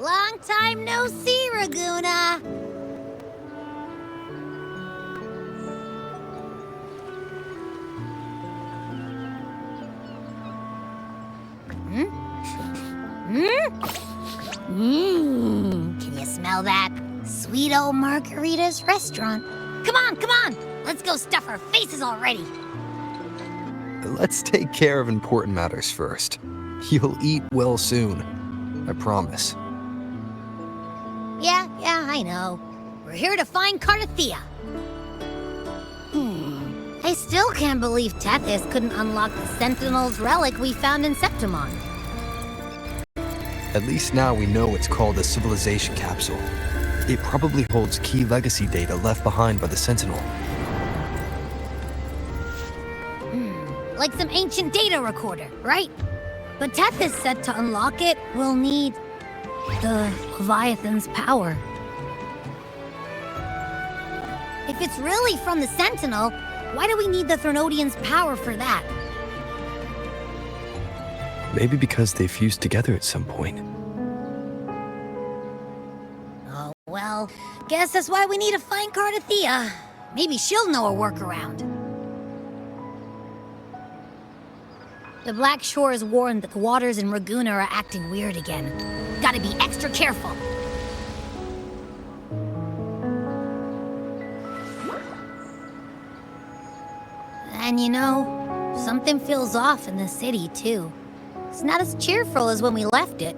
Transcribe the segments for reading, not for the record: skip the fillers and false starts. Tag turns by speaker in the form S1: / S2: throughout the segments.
S1: Long time no see, Raguna. Can you smell that? Sweet old Margarita's restaurant. Come on, come on! Let's go stuff our faces already.
S2: Let's take care of important matters first. You'll eat well soon. I promise.
S1: Yeah, I know. We're here to find Cardathia. I still can't believe Tethys couldn't unlock the Sentinel's relic we found in Septimon.
S2: At least now we know it's called a civilization capsule. It probably holds key legacy data left behind by the Sentinel.
S1: Like some ancient data recorder, right? But Tethys said to unlock it, we'll need the Leviathan's power. If it's really from the Sentinel, why do we need the Threnodian's power for that?
S2: Maybe because they fused together at some point.
S1: Oh, well, guess that's why we need to find Cardathia. Maybe she'll know a workaround. The Black Shore has warned that the waters in Raguna are acting weird again. Gotta be extra careful. And you know, something feels off in the city, too. It's not as cheerful as when we left it.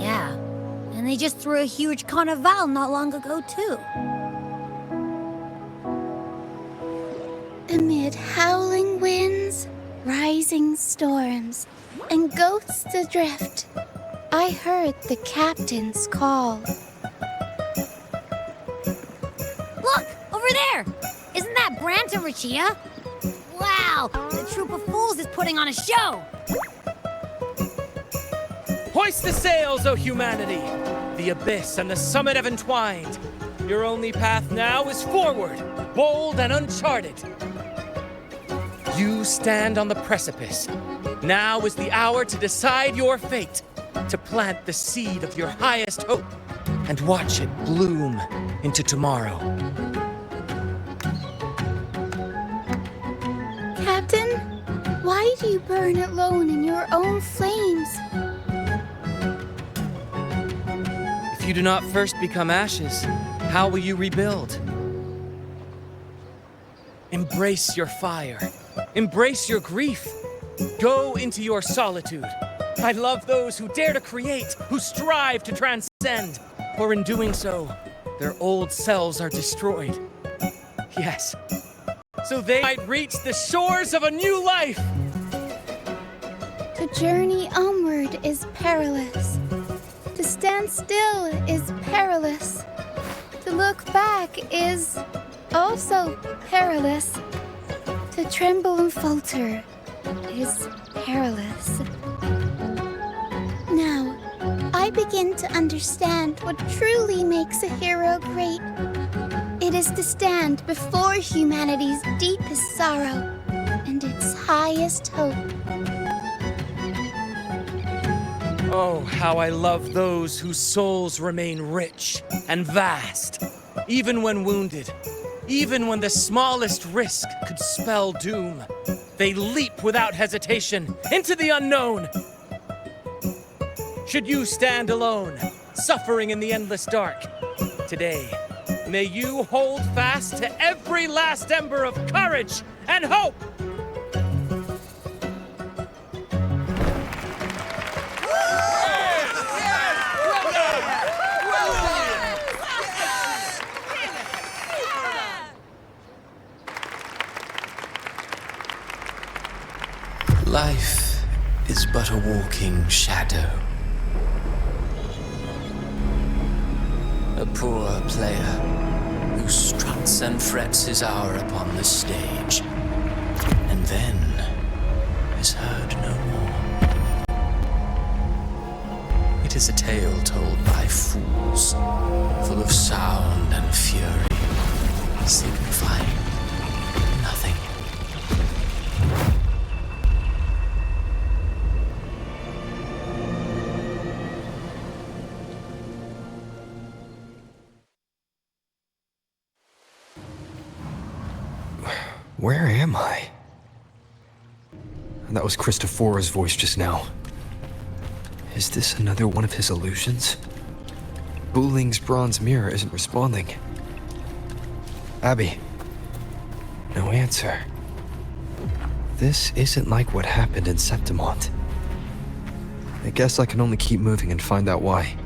S1: Yeah, and they just threw a huge carnival not long ago, too.
S3: Amid howling winds, rising storms, and ghosts adrift, I heard the captain's call.
S1: Look! Over there! Isn't that Brant and Rachia? Wow! The troop of fools is putting on a show!
S4: Hoist the sails, O humanity! The abyss and the summit have entwined. Your only path now is forward, bold and uncharted. You stand on the precipice. Now is the hour to decide your fate, to plant the seed of your highest hope, and watch it bloom into tomorrow.
S3: Captain, why do you burn alone in your own flames?
S4: If you do not first become ashes, how will you rebuild? Embrace your fire. Embrace your grief. Go into your solitude. I love those who dare to create, who strive to transcend. For in doing so, their old selves are destroyed. Yes, so they might reach the shores of a new life.
S3: To journey onward is perilous. To stand still is perilous. To look back is also perilous. To tremble and falter is perilous. Now, I begin to understand what truly makes a hero great. It is to stand before humanity's deepest sorrow and its highest hope.
S4: Oh, how I love those whose souls remain rich and vast, even when wounded, even when the smallest risk could spell doom. They leap without hesitation into the unknown. Should you stand alone, suffering in the endless dark, today, may you hold fast to every last ember of courage and hope!
S5: Life is but a walking shadow. A poor player who struts and frets his hour upon the stage, and then is heard no more. It is a tale told by fools, full of sound and fury, signifying nothing.
S2: Where am I? That was Christophora's voice just now. Is this another one of his illusions? Buling's bronze mirror isn't responding. Abby. No answer. This isn't like what happened in Septimont. I guess I can only keep moving and find out why.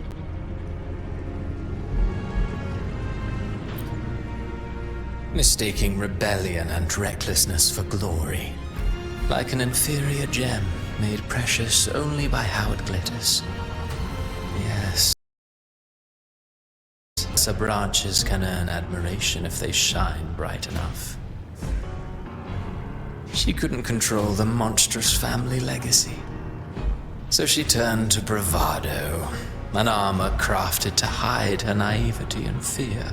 S5: Mistaking rebellion and recklessness for glory, like an inferior gem made precious only by how it glitters. Yes, some branches can earn admiration if they shine bright enough. She couldn't control the monstrous family legacy, so she turned to bravado, an armor crafted to hide her naivety and fear.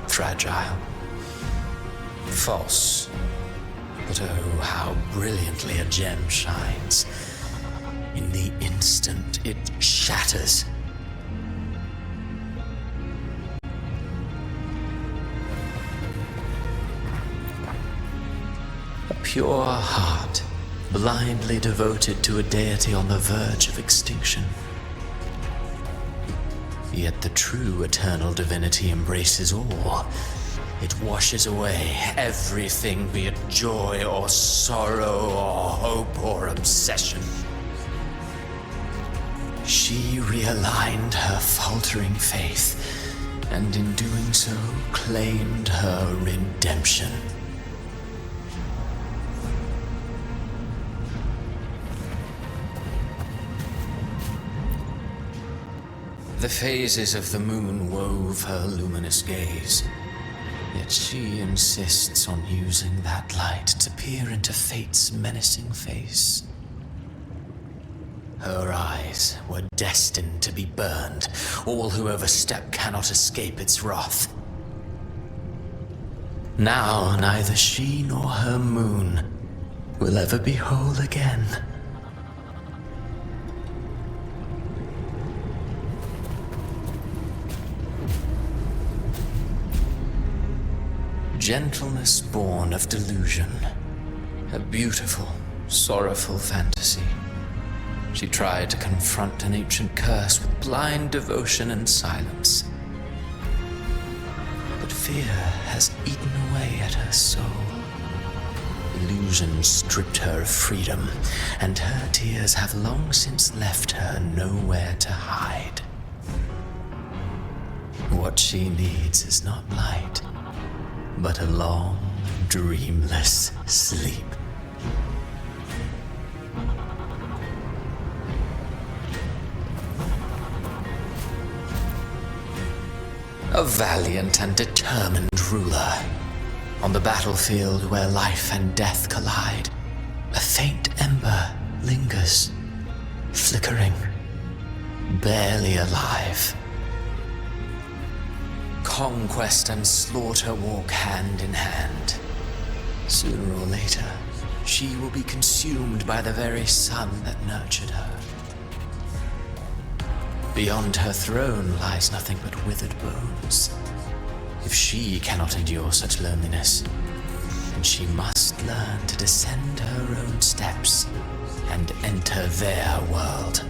S5: Fragile, false, but oh, how brilliantly a gem shines. In the instant it shatters. A pure heart, blindly devoted to a deity on the verge of extinction. Yet the true eternal divinity embraces all. It washes away everything, be it joy or sorrow or hope or obsession. She realigned her faltering faith, and in doing so, claimed her redemption. The phases of the moon wove her luminous gaze, yet she insists on using that light to peer into fate's menacing face. Her eyes were destined to be burned. All who overstep cannot escape its wrath. Now neither she nor her moon will ever be whole again. Gentleness born of delusion, a beautiful, sorrowful fantasy. She tried to confront an ancient curse with blind devotion and silence. But fear has eaten away at her soul. Illusion stripped her of freedom, and her tears have long since left her nowhere to hide. What she needs is not light, but a long, dreamless sleep. A valiant and determined ruler. On the battlefield where life and death collide, a faint ember lingers, flickering, barely alive. Conquest and slaughter walk hand in hand. Sooner or later, she will be consumed by the very sun that nurtured her. Beyond her throne lies nothing but withered bones. If she cannot endure such loneliness, then she must learn to descend her own steps and enter their world.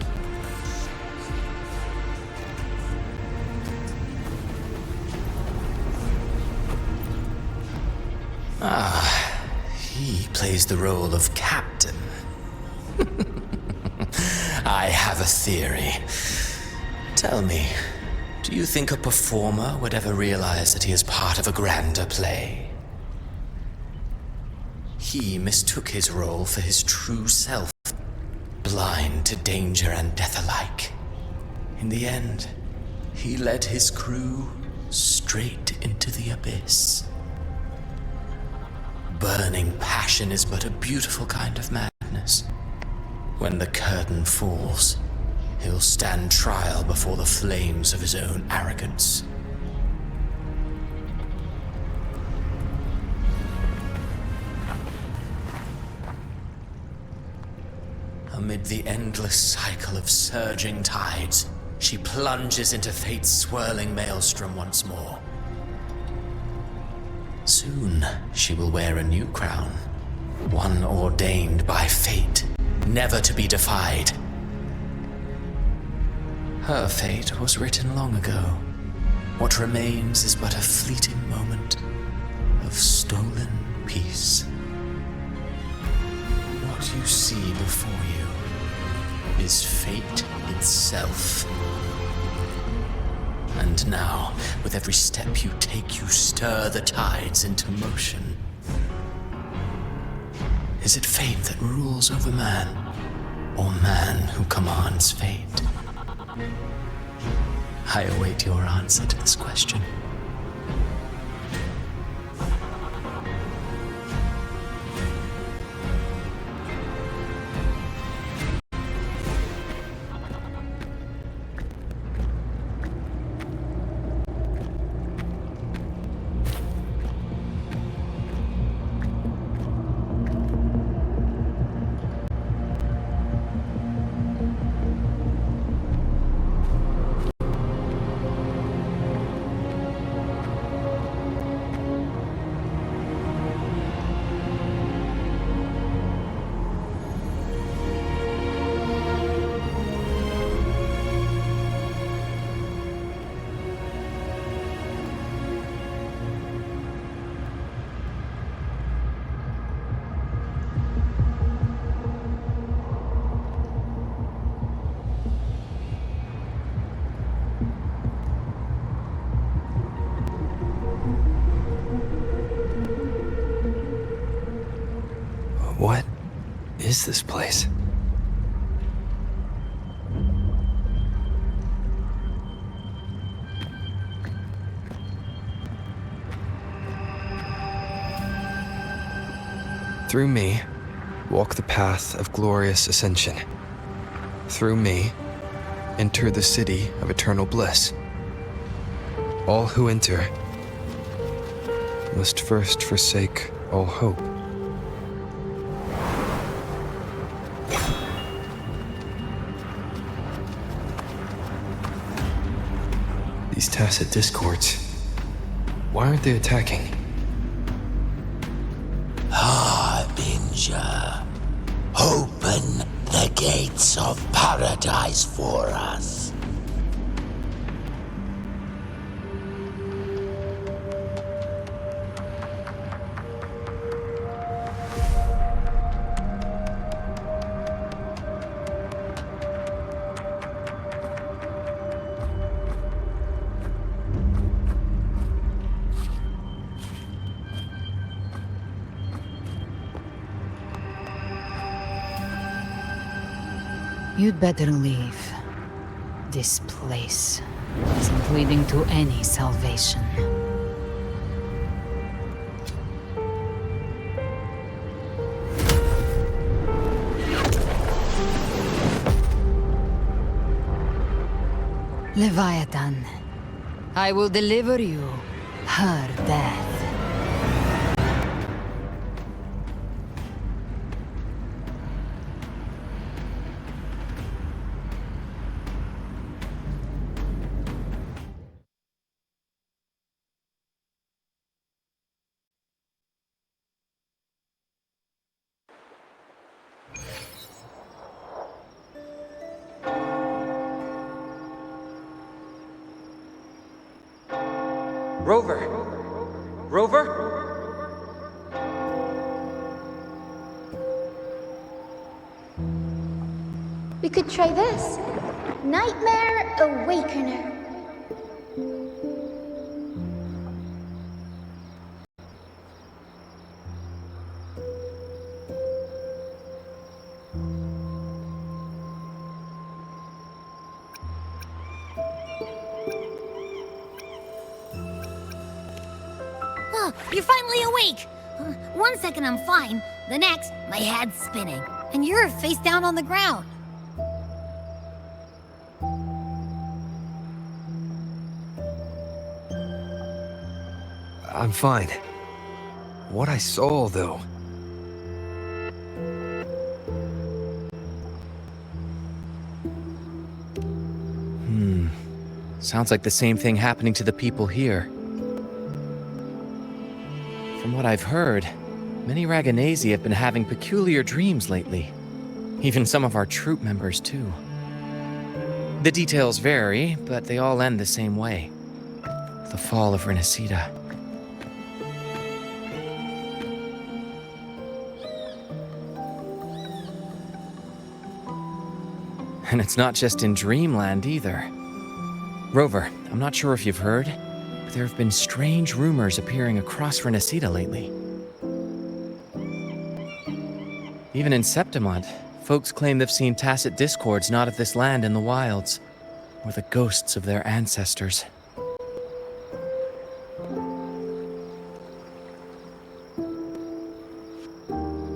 S5: He plays the role of captain. I have a theory. Tell me, do you think a performer would ever realize that he is part of a grander play? He mistook his role for his true self, blind to danger and death alike. In the end, he led his crew straight into the abyss. Burning passion is but a beautiful kind of madness. When the curtain falls, he'll stand trial before the flames of his own arrogance. Amid the endless cycle of surging tides, she plunges into fate's swirling maelstrom once more. Soon, she will wear a new crown, one ordained by fate, never to be defied. Her fate was written long ago. What remains is but a fleeting moment of stolen peace. What you see before you is fate itself. And now, with every step you take, you stir the tides into motion. Is it fate that rules over man, or man who commands fate? I await your answer to this question.
S2: What is this place? Through me, walk the path of glorious ascension. Through me, enter the city of eternal bliss. All who enter must first forsake all hope. These tacit discords, why aren't they attacking?
S6: Harbinger, open the gates of paradise for us.
S7: You'd better leave. This place isn't leading to any salvation. Leviathan, I will deliver you her death.
S4: Rover! Rover?
S3: We could try this. Nightmare Awakener.
S1: Oh, you're finally awake! 1 second I'm fine, the next, my head's spinning. And you're face down on the ground.
S2: I'm fine. What I saw, though.
S4: Sounds like the same thing happening to the people here. From what I've heard, many Raganesi have been having peculiar dreams lately. Even some of our troop members, too. The details vary, but they all end the same way. The fall of Rinascita. And it's not just in Dreamland either. Rover, I'm not sure if you've heard, but there have been strange rumors appearing across Rinascita lately. Even in Septimont, folks claim they've seen tacit discords not of this land in the wilds, or the ghosts of their ancestors.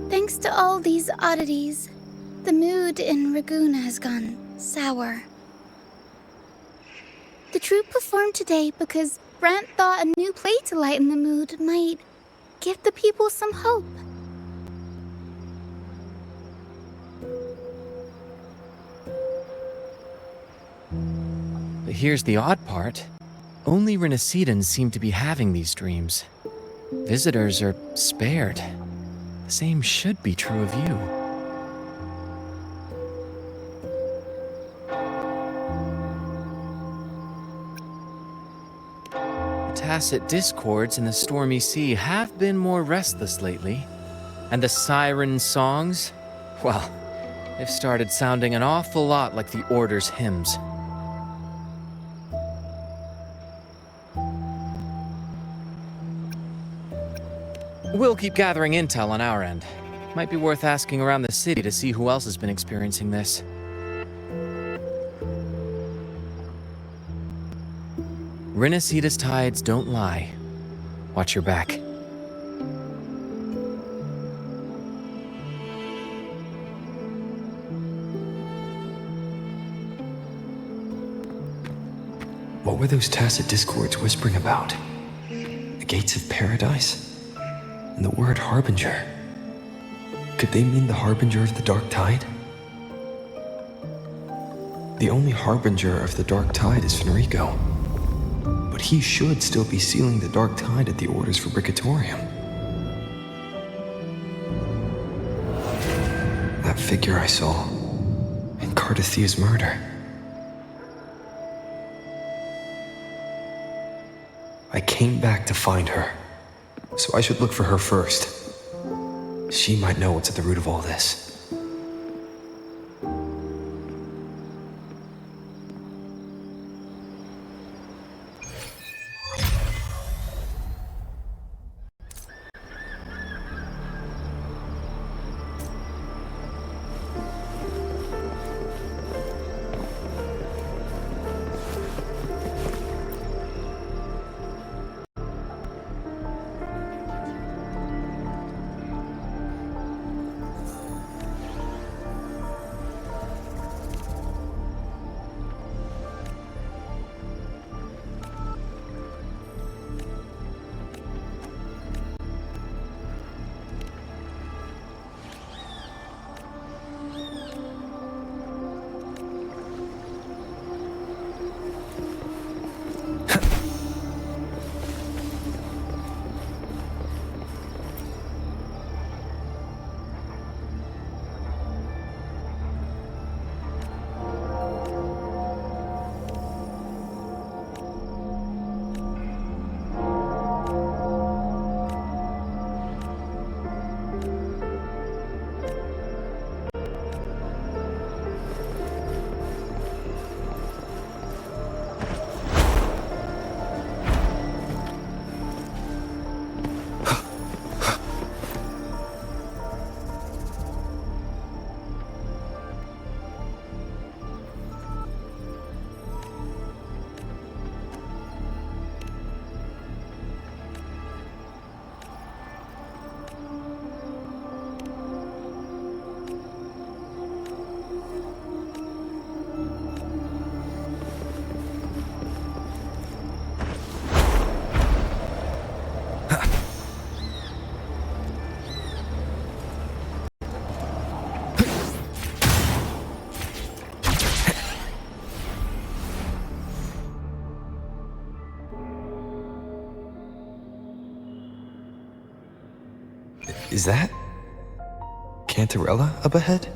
S3: Thanks to all these oddities, the mood in Raguna has gone sour. The troupe performed today because Brant thought a new play to lighten the mood might give the people some hope.
S4: But here's the odd part. Only Rinascitans seem to be having these dreams. Visitors are spared. The same should be true of you. Tacit discords in the stormy sea have been more restless lately. And the siren songs, well, they've started sounding an awful lot like the Order's hymns. We'll keep gathering intel on our end. Might be worth asking around the city to see who else has been experiencing this. Rinascita's tides don't lie. Watch your back.
S2: What were those tacit discords whispering about? The gates of paradise? And the word harbinger? Could they mean the harbinger of the dark tide? The only harbinger of the dark tide is Fenrico. But he should still be sealing the dark tide at the Order's Fabricatorium. That figure I saw in Cardathia's murder. I came back to find her, so I should look for her first. She might know what's at the root of all this. Is that Cantarella up ahead?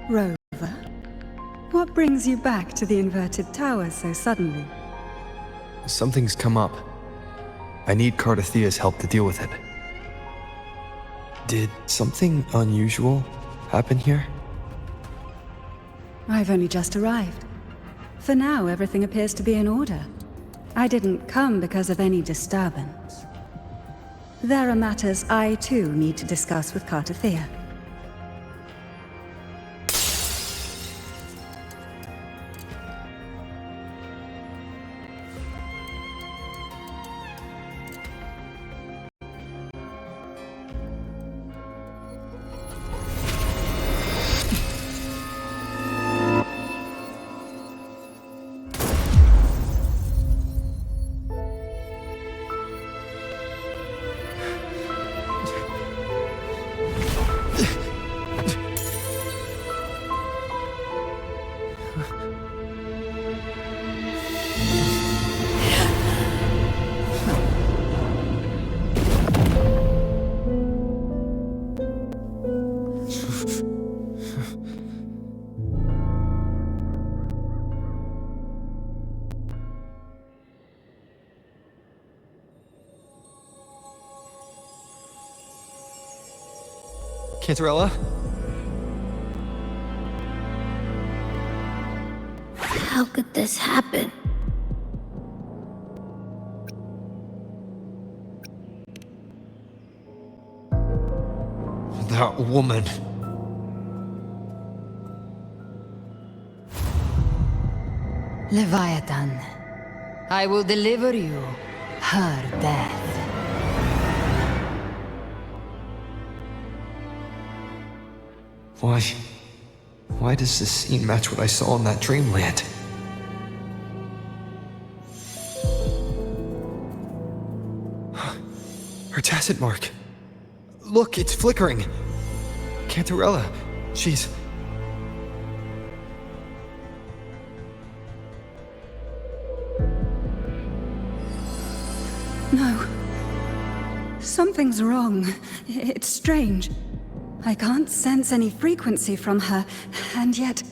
S8: Rover, what brings you back to the inverted tower so suddenly?
S2: Something's come up. I need Cardathia's help to deal with it. Did something unusual happen here?
S8: I've only just arrived. For now, everything appears to be in order. I didn't come because of any disturbance. There are matters I too need to discuss with Cardathia.
S2: Cantarella?
S1: How could this happen?
S2: That woman.
S7: Leviathan, I will deliver you her death.
S2: Why does this scene match what I saw in that dreamland? Her tacit mark. Look, it's flickering. Cantarella, she's...
S8: No. Something's wrong. It's strange. I can't sense any frequency from her, and yet...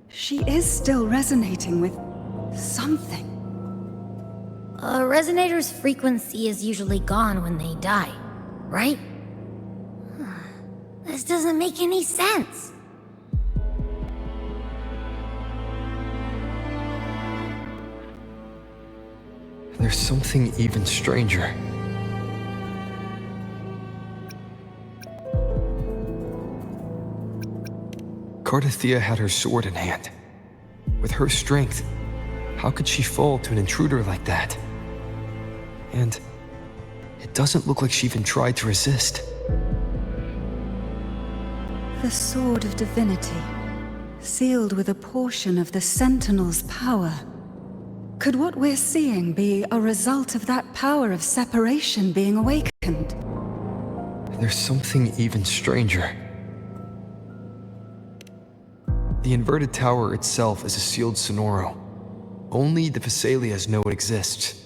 S8: she is still resonating with something.
S1: A resonator's frequency is usually gone when they die, right? This doesn't make any sense.
S2: There's something even stranger. Cardathia had her sword in hand. With her strength, how could she fall to an intruder like that? And it doesn't look like she even tried to resist.
S8: The Sword of Divinity, sealed with a portion of the Sentinel's power. Could what we're seeing be a result of that power of separation being awakened?
S2: There's something even stranger. The inverted tower itself is a sealed sonoro. Only the Vesalias know it exists.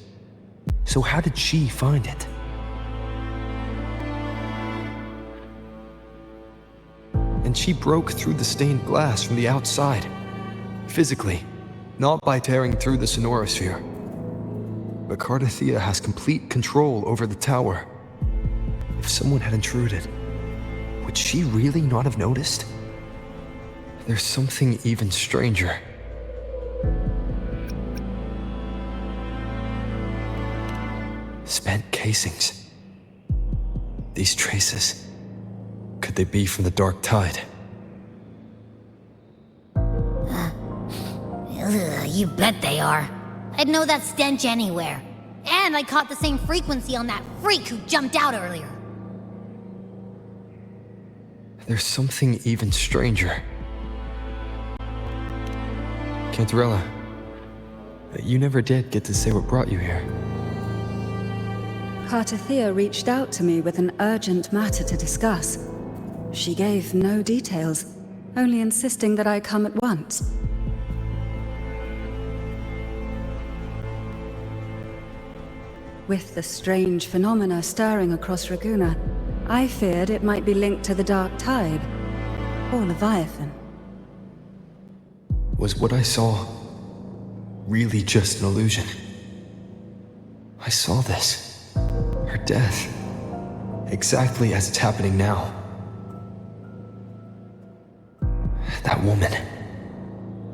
S2: So how did she find it? And she broke through the stained glass from the outside. Physically, not by tearing through the sonorosphere. But Cardathia has complete control over the tower. If someone had intruded, would she really not have noticed? There's something even stranger. Spent casings. These traces. Could they be from the Dark Tide?
S1: You bet they are. I'd know that stench anywhere. And I caught the same frequency on that freak who jumped out earlier.
S2: There's something even stranger. Cantarella, you never did get to say what brought you here.
S8: Cardathia reached out to me with an urgent matter to discuss. She gave no details, only insisting that I come at once. With the strange phenomena stirring across Raguna, I feared it might be linked to the Dark Tide, or Leviathan.
S2: Was what I saw really just an illusion? I saw this. Her death. Exactly as it's happening now. That woman.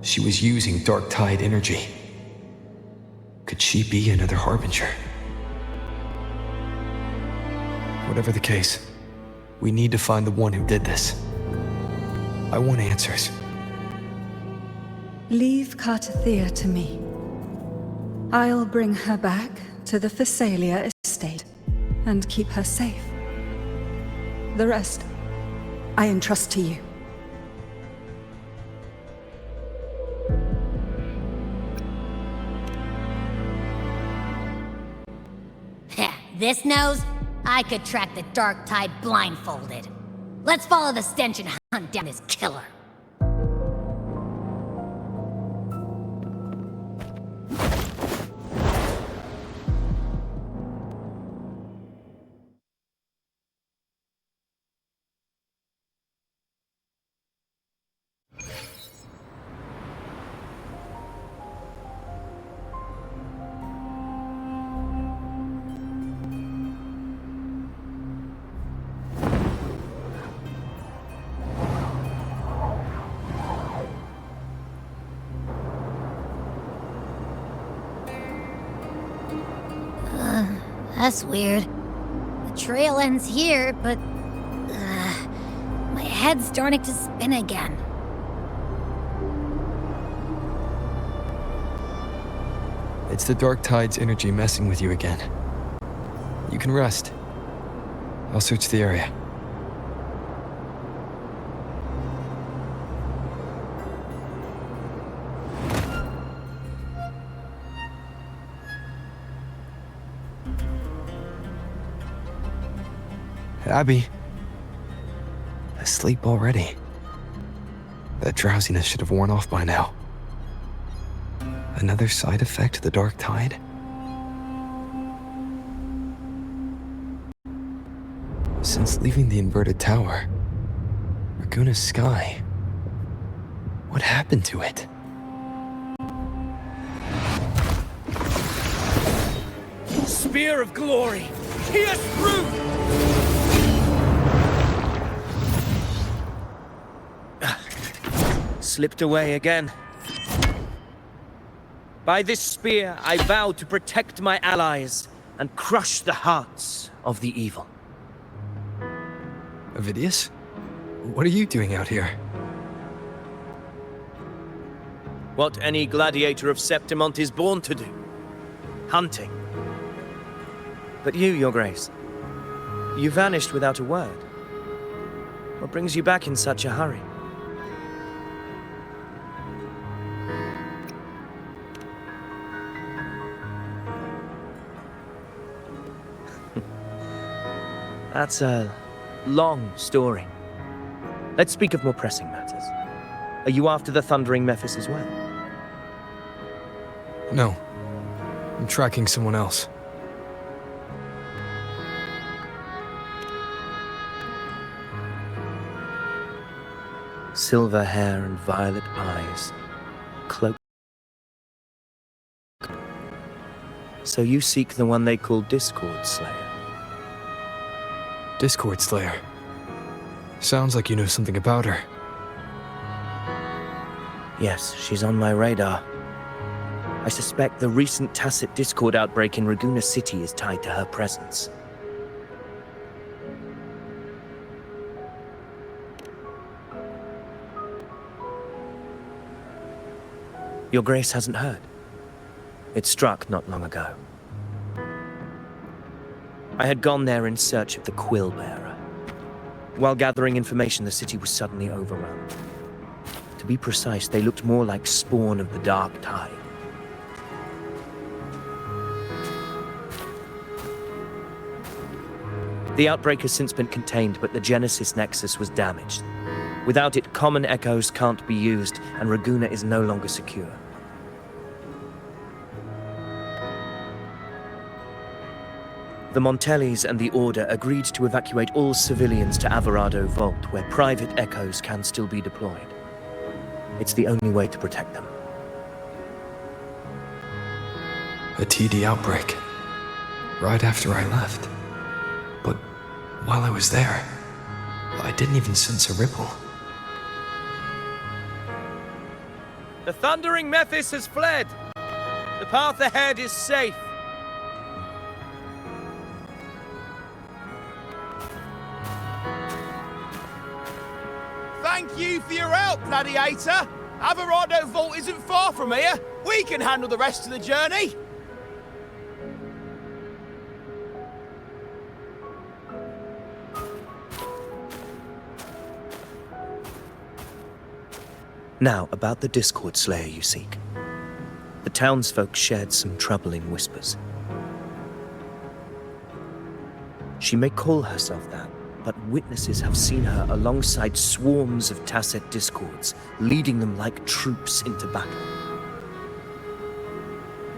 S2: She was using Dark Tide energy. Could she be another Harbinger? Whatever the case, we need to find the one who did this. I want answers.
S8: Leave Cartathea to me. I'll bring her back to the Phasalia estate and keep her safe. The rest, I entrust to you.
S1: This nose? I could track the Dark Tide blindfolded. Let's follow the stench and hunt down this killer. That's weird. The trail ends here, but... my head's starting to spin again.
S2: It's the Dark Tide's energy messing with you again. You can rest. I'll search the area. Abby. Asleep already. That drowsiness should have worn off by now. Another side effect of the Dark Tide? Since leaving the inverted tower, Raguna's sky. What happened to it?
S4: Spear of glory! Pierce through! Slipped away again. By this spear, I vow to protect my allies and crush the hearts of the evil.
S2: Avidius? What are you doing out here?
S4: What any gladiator of Septimont is born to do. Hunting. But you, Your Grace, you vanished without a word. What brings you back in such a hurry? That's a long story. Let's speak of more pressing matters. Are you after the Thundering Mephis as well?
S2: No. I'm tracking someone else.
S4: Silver hair and violet eyes. Cloak. So you seek the one they call Discord Slayer.
S2: Discord Slayer. Sounds like you know something about her.
S4: Yes, she's on my radar. I suspect the recent tacit Discord outbreak in Raguna City is tied to her presence. Your Grace hasn't heard. It struck not long ago. I had gone there in search of the Quill Bearer. While gathering information, the city was suddenly overrun. To be precise, they looked more like spawn of the Dark Tide. The outbreak has since been contained, but the Genesis Nexus was damaged. Without it, common echoes can't be used, and Raguna is no longer secure. The Montellis and the Order agreed to evacuate all civilians to Alvarado Vault, where private echoes can still be deployed. It's the only way to protect them.
S2: A TD outbreak. Right after I left. But while I was there, I didn't even sense a ripple.
S4: The Thundering Mephis has fled. The path ahead is safe.
S9: Thank you for your help, Gladiator. Alvarado Vault isn't far from here. We can handle the rest of the journey.
S4: Now, about the Discord Slayer you seek. The townsfolk shared some troubling whispers. She may call herself that, but witnesses have seen her alongside swarms of Tasset Discords, leading them like troops into battle.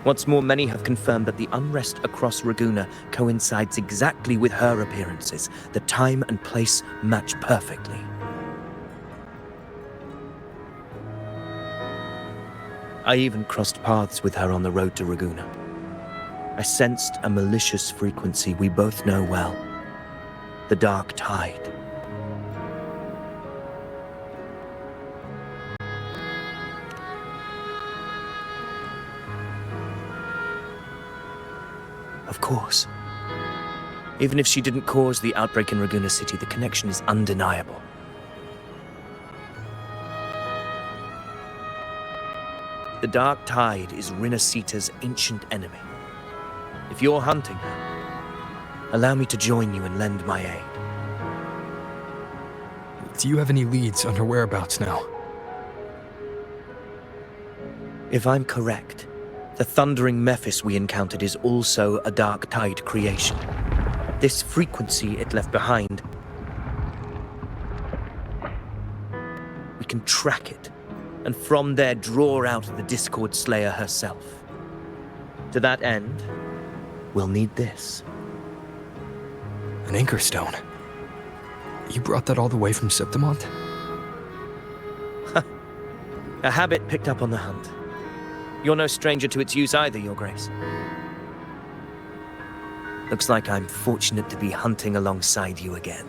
S4: What's more, many have confirmed that the unrest across Raguna coincides exactly with her appearances. The time and place match perfectly. I even crossed paths with her on the road to Raguna. I sensed a malicious frequency we both know well. The Dark Tide. Of course. Even if she didn't cause the outbreak in Raguna City, the connection is undeniable. The Dark Tide is Rinascita's ancient enemy. If you're hunting her, allow me to join you and lend my aid.
S2: Do you have any leads on her whereabouts now?
S4: If I'm correct, the Thundering Mephis we encountered is also a Dark Tide creation. This frequency it left behind, we can track it, and from there draw out the Discord Slayer herself. To that end, we'll need this.
S2: An anchor stone. You brought that all the way from Septimont?
S4: A habit picked up on the hunt. You're no stranger to its use either, Your Grace. Looks like I'm fortunate to be hunting alongside you again.